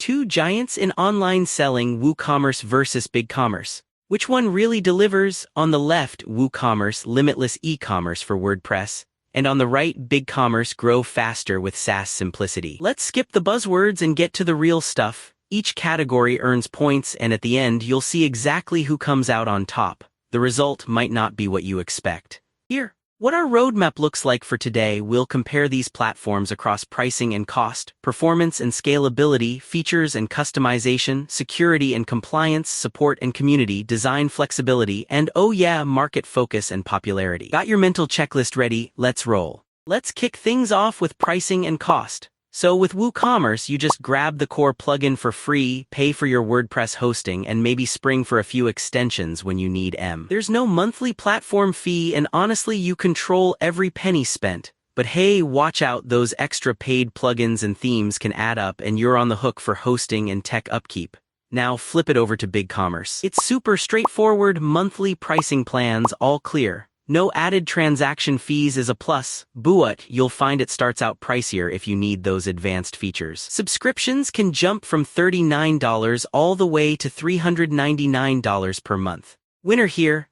Two giants in online selling, WooCommerce versus BigCommerce. Which one really delivers? On the left, WooCommerce, limitless e-commerce for WordPress. And on the right, BigCommerce, grow faster with SaaS simplicity. Let's skip the buzzwords and get to the real stuff. Each category earns points, and at the end, you'll see exactly who comes out on top. The result might not be what you expect. Here, what our roadmap looks like for today. We'll compare these platforms across pricing and cost, performance and scalability, features and customization, security and compliance, support and community, design flexibility, and oh yeah, market focus and popularity. Got your mental checklist ready? Let's roll. Let's kick things off with pricing and cost. So with WooCommerce, you just grab the core plugin for free, pay for your WordPress hosting, and maybe spring for a few extensions when you need them. There's no monthly platform fee, and honestly, you control every penny spent. But hey, watch out, those extra paid plugins and themes can add up, and you're on the hook for hosting and tech upkeep. Now flip it over to BigCommerce. It's super straightforward, monthly pricing plans, all clear. No added transaction fees is a plus, but you'll find it starts out pricier if you need those advanced features. Subscriptions can jump from $39 all the way to $399 per month. Winner here,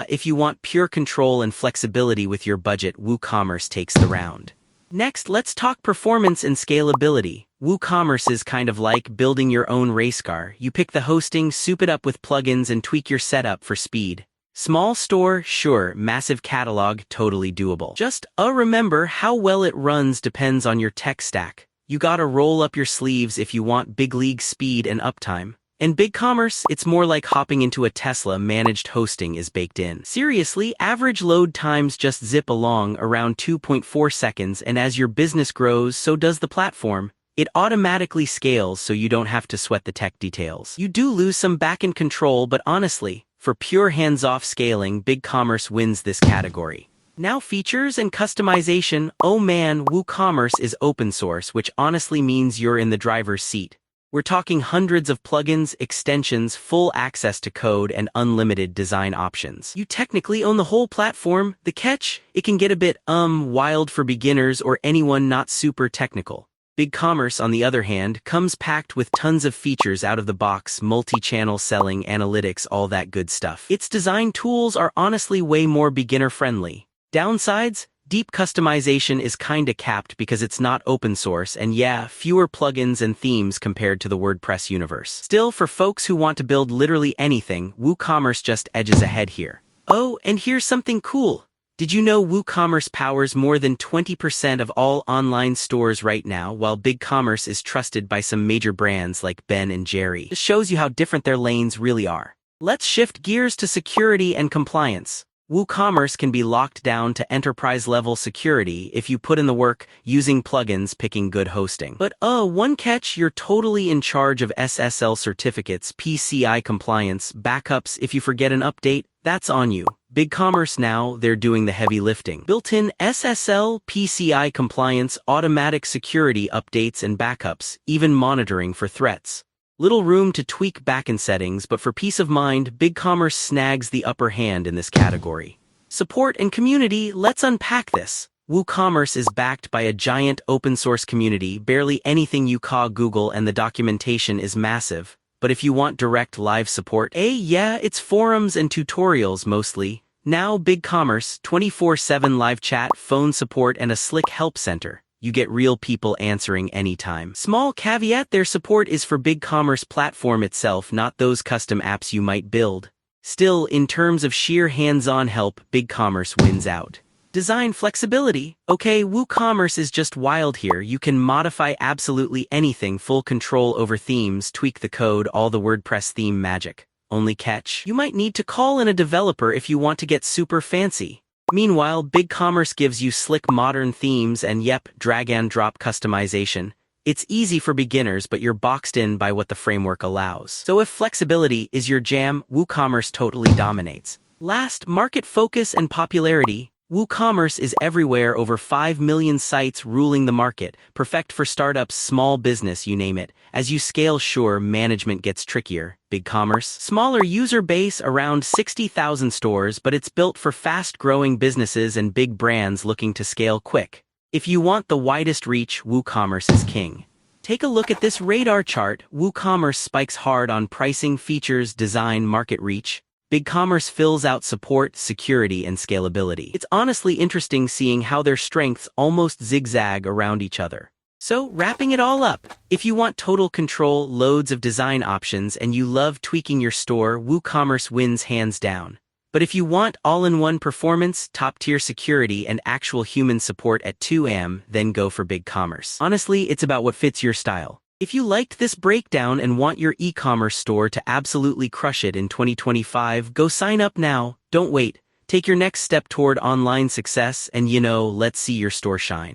if you want pure control and flexibility with your budget, WooCommerce takes the round. Next, let's talk performance and scalability. WooCommerce is kind of like building your own race car. You pick the hosting, soup it up with plugins, and tweak your setup for speed. Small store, sure. Massive catalog, totally doable. Just remember, how well it runs depends on your tech stack. You gotta roll up your sleeves if you want big league speed and uptime. And BigCommerce, it's more like hopping into a Tesla. Managed hosting is baked in. Seriously, average load times just zip along around 2.4 seconds, and as your business grows, so does the platform. It automatically scales so you don't have to sweat the tech details. You do lose some backend control, but honestly, for pure hands-off scaling, BigCommerce wins this category. Now features and customization. Oh man, WooCommerce is open source, which honestly means you're in the driver's seat. We're talking hundreds of plugins, extensions, full access to code, and unlimited design options. You technically own the whole platform. The catch? It can get a bit, wild for beginners or anyone not super technical. BigCommerce, on the other hand, comes packed with tons of features out of the box, multi-channel selling, analytics, all that good stuff. Its design tools are honestly way more beginner-friendly. Downsides? Deep customization is kinda capped because it's not open source, and yeah, fewer plugins and themes compared to the WordPress universe. Still, for folks who want to build literally anything, WooCommerce just edges ahead here. Oh, and here's something cool. Did you know WooCommerce powers more than 20% of all online stores right now, while BigCommerce is trusted by some major brands like Ben & Jerry? This shows you how different their lanes really are. Let's shift gears to security and compliance. WooCommerce can be locked down to enterprise-level security if you put in the work, using plugins, picking good hosting. But one catch, you're totally in charge of SSL certificates, PCI compliance, backups. If you forget an update, that's on you. BigCommerce now, they're doing the heavy lifting. Built-in SSL, PCI compliance, automatic security updates and backups, even monitoring for threats. Little room to tweak backend settings, but for peace of mind, BigCommerce snags the upper hand in this category. Support and community, let's unpack this. WooCommerce is backed by a giant open-source community, barely anything you call Google, and the documentation is massive. But if you want direct live support, yeah, it's forums and tutorials mostly. Now BigCommerce, 24/7 live chat, phone support, and a slick help center. You get real people answering anytime. Small caveat, their support is for BigCommerce platform itself, not those custom apps you might build. Still, in terms of sheer hands-on help, BigCommerce wins out. Design flexibility. Okay, WooCommerce is just wild here. You can modify absolutely anything, full control over themes, tweak the code, all the WordPress theme magic. Only catch? You might need to call in a developer if you want to get super fancy. Meanwhile, BigCommerce gives you slick modern themes and drag and drop customization. It's easy for beginners, but you're boxed in by what the framework allows. So if flexibility is your jam, WooCommerce totally dominates. Last, market focus and popularity. WooCommerce is everywhere, over 5 million sites ruling the market, perfect for startups, small business, you name it. As you scale, sure, management gets trickier. BigCommerce, smaller user base, around 60,000 stores, but it's built for fast-growing businesses and big brands looking to scale quick. If you want the widest reach, WooCommerce is king. Take a look at this radar chart. WooCommerce spikes hard on pricing, features, design, market reach. BigCommerce fills out support, security, and scalability. It's honestly interesting seeing how their strengths almost zigzag around each other. So, wrapping it all up, if you want total control, loads of design options, and you love tweaking your store, WooCommerce wins hands down. But if you want all-in-one performance, top-tier security, and actual human support at 2am, then go for BigCommerce. Honestly, it's about what fits your style. If you liked this breakdown and want your e-commerce store to absolutely crush it in 2025, go sign up now. Don't wait. Take your next step toward online success and let's see your store shine.